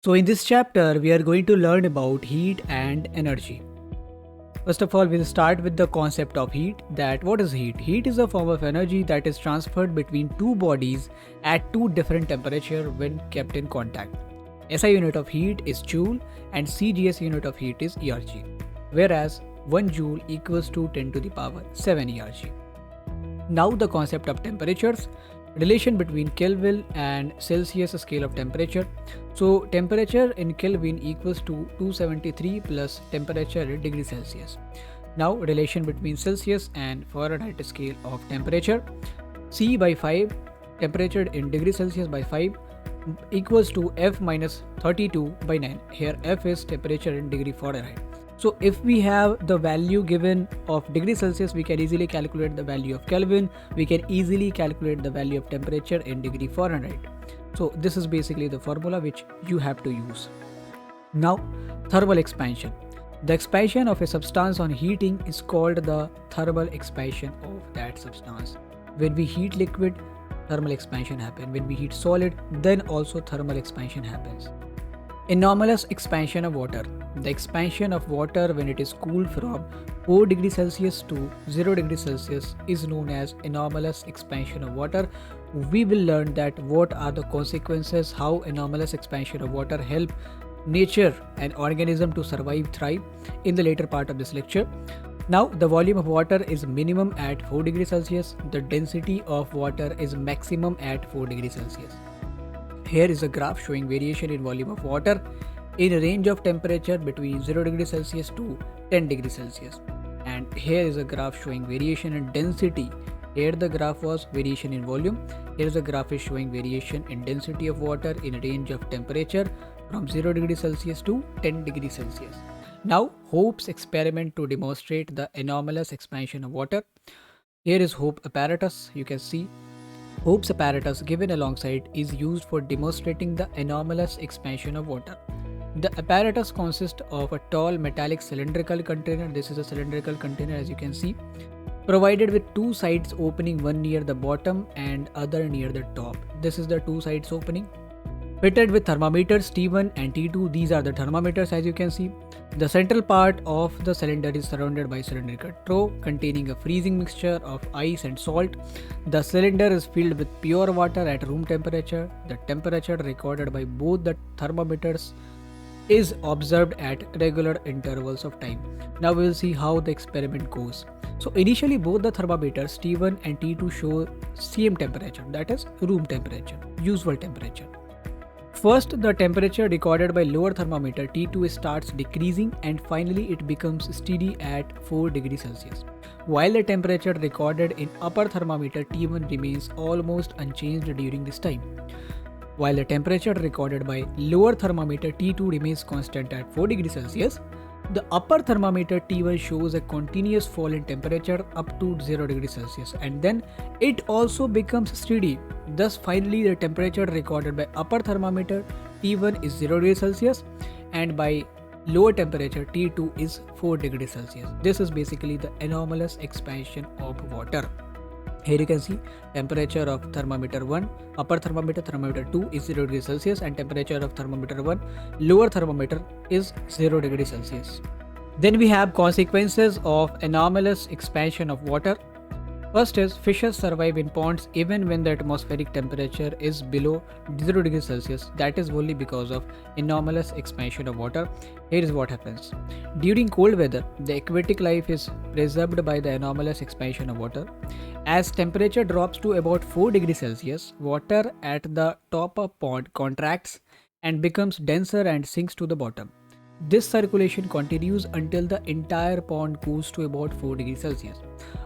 So, in this chapter, we are going to learn about heat and energy. First of all, we'll start with the concept of heat. That what is heat? Heat is a form of energy that is transferred between two bodies at two different temperatures when kept in contact. SI unit of heat is joule and CGS unit of heat is ERG, whereas 1 joule equals to 10 to the power 7 ERG. Now the concept of temperatures, relation between Kelvin and Celsius scale of temperature. So temperature in Kelvin equals to 273 plus temperature in degree Celsius. Now relation between Celsius and Fahrenheit scale of temperature. C by 5, temperature in degree Celsius by 5 equals to F minus 32 by 9. Here F is temperature in degree Fahrenheit. So if we have the value given of degree Celsius, we can easily calculate the value of Kelvin. We can easily calculate the value of temperature in degree Fahrenheit. So this is basically the formula which you have to use. Now, thermal expansion. The expansion of a substance on heating is called the thermal expansion of that substance. When we heat liquid, thermal expansion happens. When we heat solid, then also thermal expansion happens. Anomalous expansion of water. The expansion of water when it is cooled from 4 degrees Celsius to 0 degrees Celsius is known as anomalous expansion of water. We will learn that what are the consequences, how anomalous expansion of water help nature and organism to survive, thrive in the later part of this lecture. Now the volume of water is minimum at 4 degrees Celsius. The density of water is maximum at 4 degrees Celsius. Here is a graph showing variation in volume of water in a range of temperature between 0 degrees Celsius to 10 degrees Celsius. And here is a graph showing variation in density. Here the graph was variation in volume. Here is a graph is showing variation in density of water in a range of temperature from 0 degrees Celsius to 10 degrees Celsius. Now Hope's experiment to demonstrate the anomalous expansion of water. Here is Hope apparatus. You can see Hope's apparatus given alongside is used for demonstrating the anomalous expansion of water. The apparatus consists of a tall metallic cylindrical container. This is a cylindrical container, as you can see, provided with two sides opening, one near the bottom and other near the top. This is the two sides opening. Fitted with thermometers T1 and T2. These are the thermometers, as you can see. The central part of the cylinder is surrounded by cylindrical trough containing a freezing mixture of ice and salt. The cylinder is filled with pure water at room temperature. The temperature recorded by both the thermometers is observed at regular intervals of time. Now we will see how the experiment goes. So initially both the thermometers T1 and T2 show same temperature, that is room temperature, usual temperature. First, the temperature recorded by lower thermometer T2 starts decreasing and finally it becomes steady at 4 degrees Celsius, while the temperature recorded in upper thermometer T1 remains almost unchanged during this time. While the temperature recorded by lower thermometer T2 remains constant at 4 degrees Celsius, the upper thermometer T1 shows a continuous fall in temperature up to 0 degrees Celsius and then it also becomes steady. Thus finally the temperature recorded by upper thermometer T1 is 0 degrees Celsius and by lower temperature T2 is 4 degrees Celsius. This is basically the anomalous expansion of water. Here you can see temperature of thermometer 1, upper thermometer 2 is 0 degrees Celsius and temperature of thermometer 1, lower thermometer is 0 degrees Celsius. Then we have consequences of anomalous expansion of water. First is fishes survive in ponds even when the atmospheric temperature is below 0 degrees Celsius. That is only because of anomalous expansion of water. Here is what happens. During cold weather, the aquatic life is preserved by the anomalous expansion of water. As temperature drops to about 4 degrees Celsius, water at the top of pond contracts and becomes denser and sinks to the bottom. This circulation continues until the entire pond cools to about 4 degrees Celsius.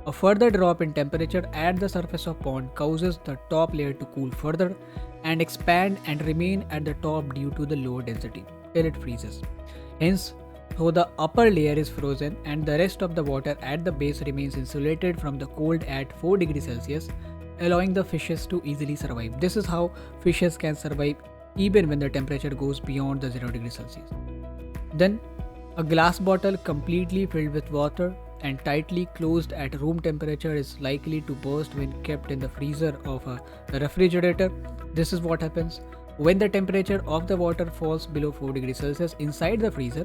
A further drop in temperature at the surface of pond causes the top layer to cool further and expand and remain at the top due to the lower density till it freezes. Hence, though the upper layer is frozen and the rest of the water at the base remains insulated from the cold at 4 degrees Celsius, allowing the fishes to easily survive. This is how fishes can survive even when the temperature goes beyond the 0 degrees Celsius. Then, a glass bottle completely filled with water and tightly closed at room temperature is likely to burst when kept in the freezer of a refrigerator. This is what happens. When the temperature of the water falls below 4 degrees Celsius inside the freezer,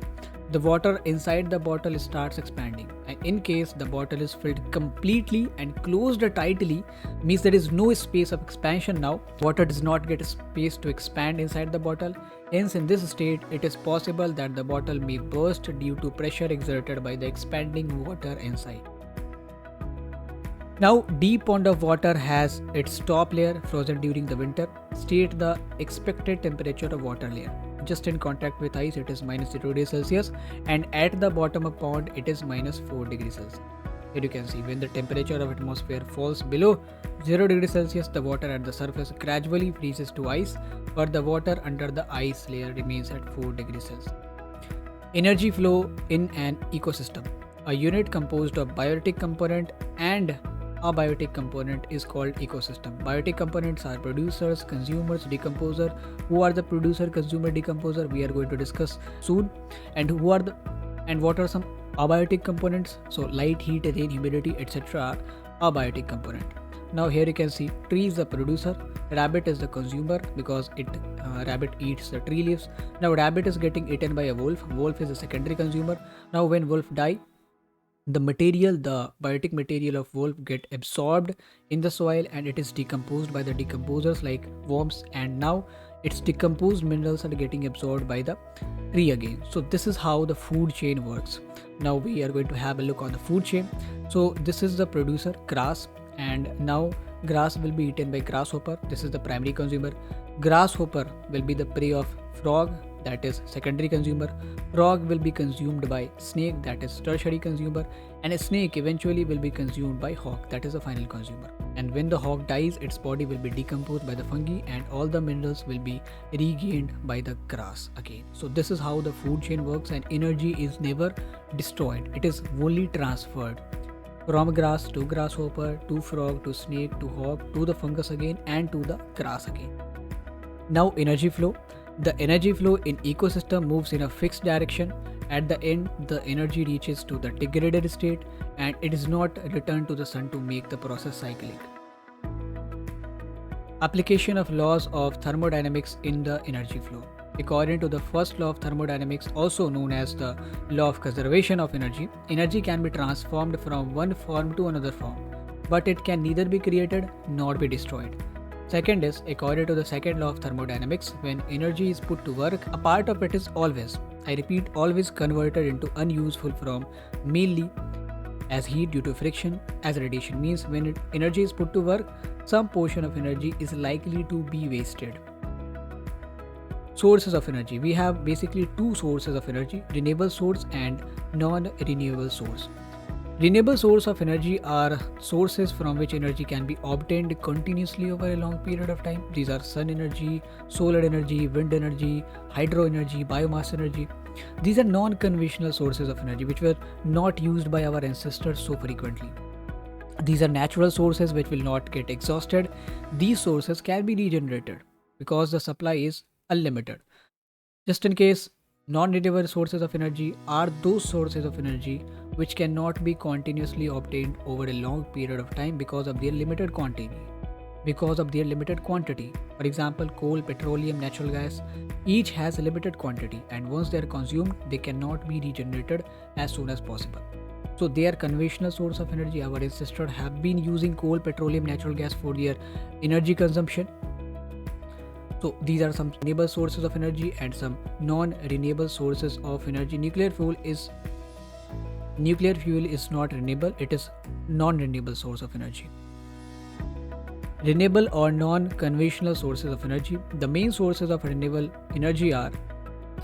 the water inside the bottle starts expanding. And in case the bottle is filled completely and closed tightly, means there is no space of expansion now. Water does not get space to expand inside the bottle. Hence, in this state, it is possible that the bottle may burst due to pressure exerted by the expanding water inside. Now, deep pond of water has its top layer frozen during the winter. State the expected temperature of water layer. Just in contact with ice, it is minus 0 degrees Celsius, and at the bottom of pond, it is minus 4 degrees Celsius. Here you can see when the temperature of atmosphere falls below 0 degrees Celsius, the water at the surface gradually freezes to ice, but the water under the ice layer remains at 4 degrees Celsius. Energy flow in an ecosystem. A unit composed of biotic component and abiotic component is called ecosystem. Biotic components are producers, consumers, decomposer. Who are the producer, consumer, decomposer? We are going to discuss soon. And what are some abiotic components? So light, heat, rain, humidity, etc. are abiotic component. Now here you can see tree is the producer, rabbit is the consumer because rabbit eats the tree leaves. Now rabbit is getting eaten by a wolf. Wolf is a secondary consumer. Now when wolf die, the biotic material of wolf get absorbed in the soil and it is decomposed by the decomposers like worms, and now its decomposed minerals are getting absorbed by the tree again. So this is how the food chain works. Now we are going to have a look on the food chain. So this is the producer, grass, and now grass will be eaten by grasshopper. This is the primary consumer. Grasshopper will be the prey of frog, that is secondary consumer. Frog will be consumed by snake, that is tertiary consumer, and a snake eventually will be consumed by hawk, that is a final consumer. And when the hawk dies, its body will be decomposed by the fungi and all the minerals will be regained by the grass again. So this is how the food chain works, and energy is never destroyed, it is only transferred from grass to grasshopper to frog to snake to hawk to the fungus again and to the grass again. Now energy flow. The energy flow in ecosystem moves in a fixed direction. At the end, the energy reaches to the degraded state and it is not returned to the sun to make the process cyclic. Application of laws of thermodynamics in the energy flow. According to the first law of thermodynamics, also known as the law of conservation of energy, energy can be transformed from one form to another form, but it can neither be created nor be destroyed. Second is, according to the second law of thermodynamics, when energy is put to work, a part of it is always, I repeat, always converted into unuseful form, mainly as heat due to friction, as radiation. Means when energy is put to work, some portion of energy is likely to be wasted. Sources of energy. We have basically two sources of energy, renewable source and non-renewable source. Renewable sources of energy are sources from which energy can be obtained continuously over a long period of time. These are sun energy, solar energy, wind energy, hydro energy, biomass energy. These are non-conventional sources of energy which were not used by our ancestors so frequently. These are natural sources which will not get exhausted. These sources can be regenerated because the supply is unlimited. Just in case, non-renewable sources of energy are those sources of energy which cannot be continuously obtained over a long period of time because of their limited quantity. For example, coal, petroleum, natural gas, each has a limited quantity, and once they are consumed, they cannot be regenerated as soon as possible. So they are conventional source of energy. Our ancestors have been using coal, petroleum, natural gas for their energy consumption. So these are some renewable sources of energy and some non-renewable sources of energy. Nuclear fuel is not renewable, it is non-renewable source of energy. Renewable or non-conventional sources of energy. The main sources of renewable energy are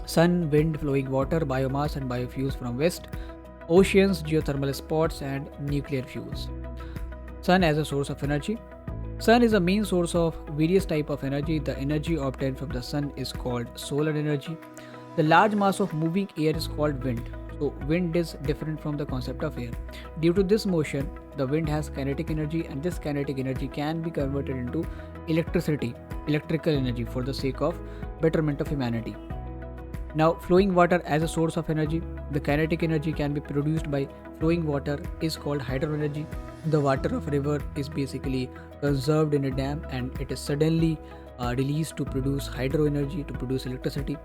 sun, wind, flowing water, biomass and biofuels from waste, oceans, geothermal spots and nuclear fuels. Sun as a source of energy. Sun is the main source of various types of energy. The energy obtained from the sun is called solar energy. The large mass of moving air is called wind. So wind is different from the concept of air. Due to this motion, the wind has kinetic energy, and this kinetic energy can be converted into electrical energy for the sake of betterment of humanity. Now, flowing water as a source of energy. The kinetic energy can be produced by flowing water is called hydro energy. The water of river is basically conserved in a dam and it is suddenly released to produce hydro energy, to produce electricity.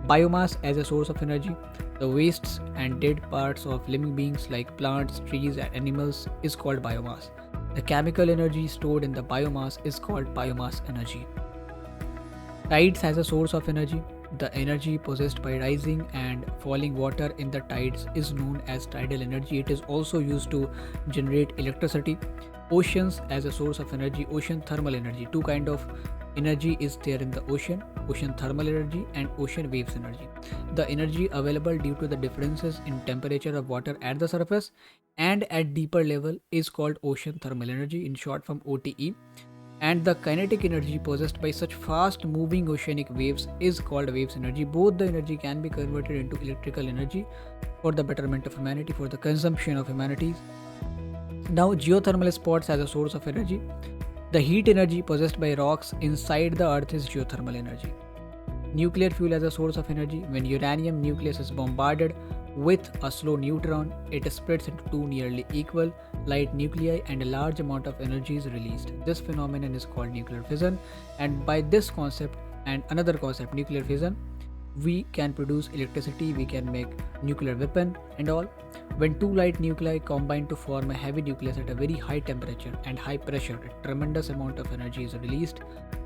Biomass as a source of energy. The wastes and dead parts of living beings like plants, trees, and animals is called biomass. The chemical energy stored in the biomass is called biomass energy. Tides as a source of energy. The energy possessed by rising and falling water in the tides is known as tidal energy. It is also used to generate electricity. Oceans as a source of energy. Ocean thermal energy. Two kind of energy is there in the ocean: ocean thermal energy and ocean waves energy. The energy available due to the differences in temperature of water at the surface and at deeper level is called ocean thermal energy, in short from OTE. And the kinetic energy possessed by such fast moving oceanic waves is called waves energy. Both the energy can be converted into electrical energy for the betterment of humanity, for the consumption of humanities. Now, geothermal spots as a source of energy. The heat energy possessed by rocks inside the earth is geothermal energy. Nuclear fuel as a source of energy. When uranium nucleus is bombarded with a slow neutron, it splits into two nearly equal light nuclei and a large amount of energy is released. This phenomenon is called nuclear fission, and by this concept and another concept, nuclear fission, we can produce electricity, we can make nuclear weapon and all. When two light nuclei combine to form a heavy nucleus at a very high temperature and high pressure, a tremendous amount of energy is released.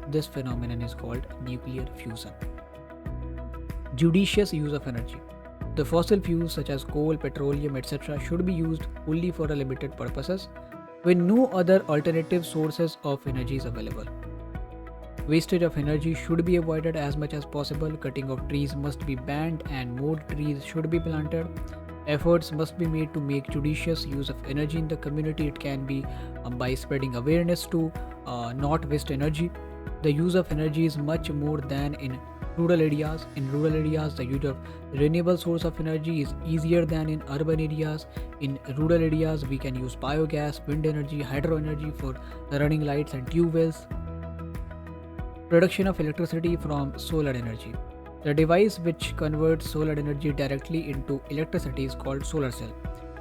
This phenomenon is called nuclear fusion. Judicious use of energy. The fossil fuels such as coal, petroleum, etc. should be used only for a limited purposes when no other alternative sources of energy is available. Wastage of energy should be avoided as much as possible. Cutting of trees must be banned and more trees should be planted. Efforts must be made to make judicious use of energy in the community. It can be by spreading awareness to not waste energy. The use of energy is much more than in rural areas. In rural areas, the use of renewable source of energy is easier than in urban areas. In rural areas, we can use biogas, wind energy, hydro energy for running lights and tube wells. Production of electricity from solar energy. The device which converts solar energy directly into electricity is called solar cell.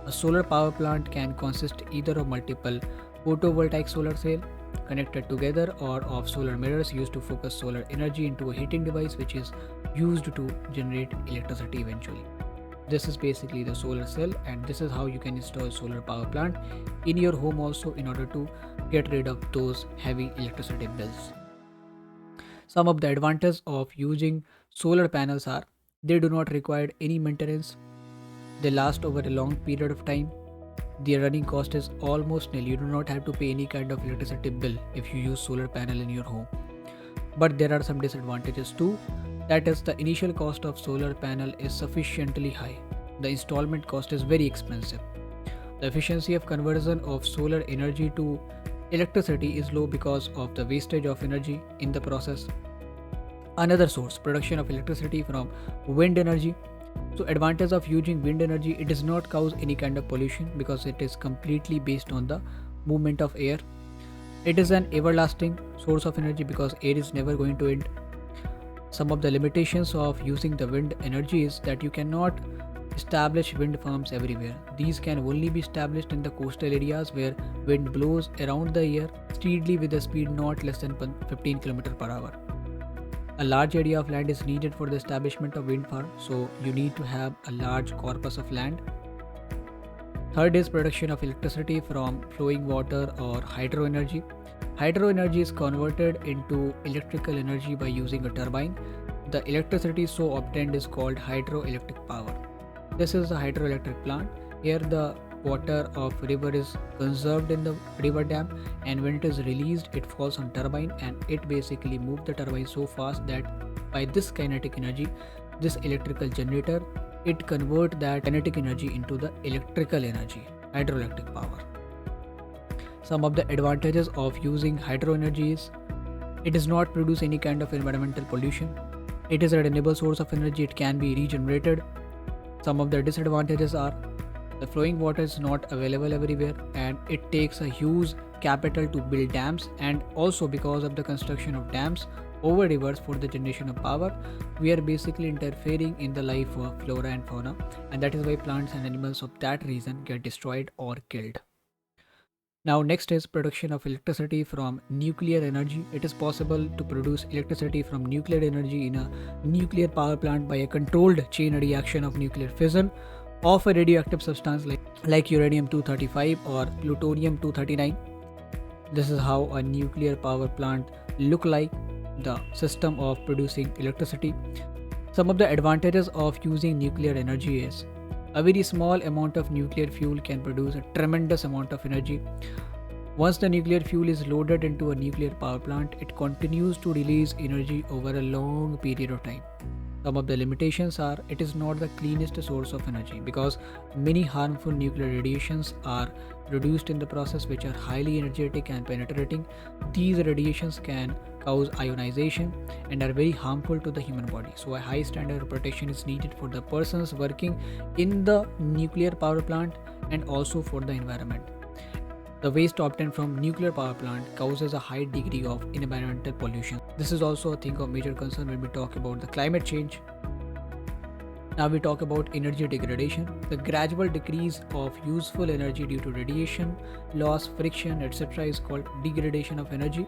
A solar power plant can consist either of multiple photovoltaic solar cells connected together or of solar mirrors used to focus solar energy into a heating device which is used to generate electricity eventually. This is basically the solar cell, and this is how you can install solar power plant in your home also in order to get rid of those heavy electricity bills. Some of the advantages of using solar panels are: they do not require any maintenance, they last over a long period of time, their running cost is almost nil. You do not have to pay any kind of electricity bill if you use solar panel in your home. But there are some disadvantages too. That is, the initial cost of solar panel is sufficiently high. The installment cost is very expensive. The efficiency of conversion of solar energy to electricity is low because of the wastage of energy in the process. Another source, production of electricity from wind energy. So advantage of using wind energy, it does not cause any kind of pollution because it is completely based on the movement of air. It is an everlasting source of energy because air is never going to end. Some of the limitations of using the wind energy is that you cannot establish wind farms everywhere. These can only be established in the coastal areas where wind blows around the year steadily with a speed not less than 15 km per hour. A large area of land is needed for the establishment of wind farm, so you need to have a large corpus of land. Third is production of electricity from flowing water or hydro energy. Hydro energy is converted into electrical energy by using a turbine. The electricity so obtained is called hydroelectric power. This is a hydroelectric plant. Here the water of river is conserved in the river dam, and when it is released it falls on turbine and it basically moves the turbine so fast that by this kinetic energy, this electrical generator, it convert that kinetic energy into the electrical energy, hydroelectric power. Some of the advantages of using hydro energy is: it does not produce any kind of environmental pollution, it is a renewable source of energy, it can be regenerated. Some of the disadvantages are: the flowing water is not available everywhere and it takes a huge capital to build dams, and also because of the construction of dams over rivers for the generation of power, we are basically interfering in the life of flora and fauna, and that is why plants and animals of that reason get destroyed or killed. Now, next is production of electricity from nuclear energy. It is possible to produce electricity from nuclear energy in a nuclear power plant by a controlled chain reaction of nuclear fission of a radioactive substance like uranium 235 or plutonium 239. This is how a nuclear power plant look like, the system of producing electricity. Some of the advantages of using nuclear energy is a very small amount of nuclear fuel can produce a tremendous amount of energy. Once the nuclear fuel is loaded into a nuclear power plant, it continues to release energy over a long period of time. Some of the limitations are it is not the cleanest source of energy because many harmful nuclear radiations are produced in the process, which are highly energetic and penetrating. These radiations can cause ionization and are very harmful to the human body. So, a high standard of protection is needed for the persons working in the nuclear power plant and also for the environment. The waste obtained from nuclear power plant causes a high degree of environmental pollution. This is also a thing of major concern when we talk about the climate change. Now we talk about energy degradation. The gradual decrease of useful energy due to radiation, loss, friction, etc. is called degradation of energy.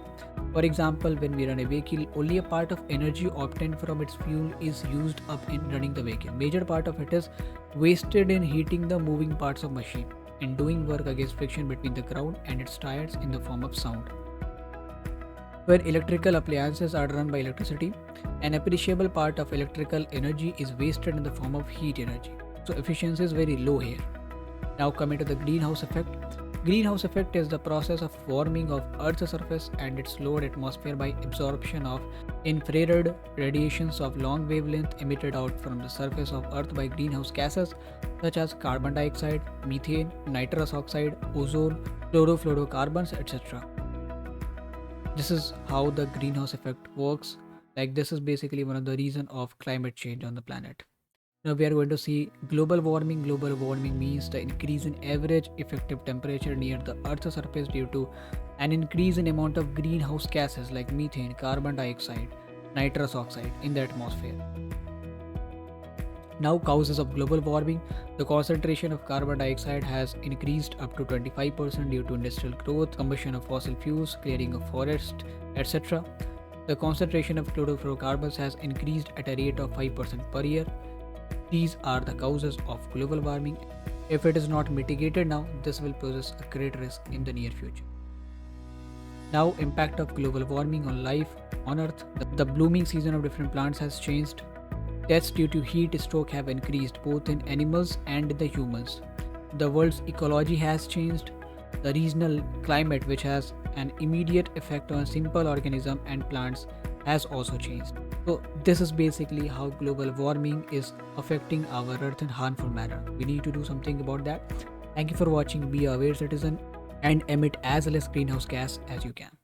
For example, when we run a vehicle, only a part of energy obtained from its fuel is used up in running the vehicle. Major part of it is wasted in heating the moving parts of machine and doing work against friction between the ground and its tires in the form of sound. When electrical appliances are run by electricity, an appreciable part of electrical energy is wasted in the form of heat energy. So efficiency is very low here. Now coming to the greenhouse effect. Greenhouse effect is the process of warming of Earth's surface and its lower atmosphere by absorption of infrared radiations of long wavelength emitted out from the surface of Earth by greenhouse gases such as carbon dioxide, methane, nitrous oxide, ozone, chlorofluorocarbons, etc. This is how the greenhouse effect works. Like this is basically one of the reason of climate change on the planet. Now we are going to see global warming. Global warming means the increase in average effective temperature near the Earth's surface due to an increase in amount of greenhouse gases like methane, carbon dioxide, nitrous oxide in the atmosphere. Now, causes of global warming. The concentration of carbon dioxide has increased up to 25% due to industrial growth, combustion of fossil fuels, clearing of forest, etc. The concentration of chlorofluorocarbons has increased at a rate of 5% per year. These are the causes of global warming. If it is not mitigated now, this will pose a great risk in the near future. Now, impact of global warming on life on Earth. The blooming season of different plants has changed. Deaths due to heat stroke have increased both in animals and the humans. The world's ecology has changed. The regional climate, which has an immediate effect on simple organisms and plants, has also changed. So this is basically how global warming is affecting our Earth in harmful manner. We need to do something about that. Thank you for watching. Be a aware citizen and emit as less greenhouse gas as you can.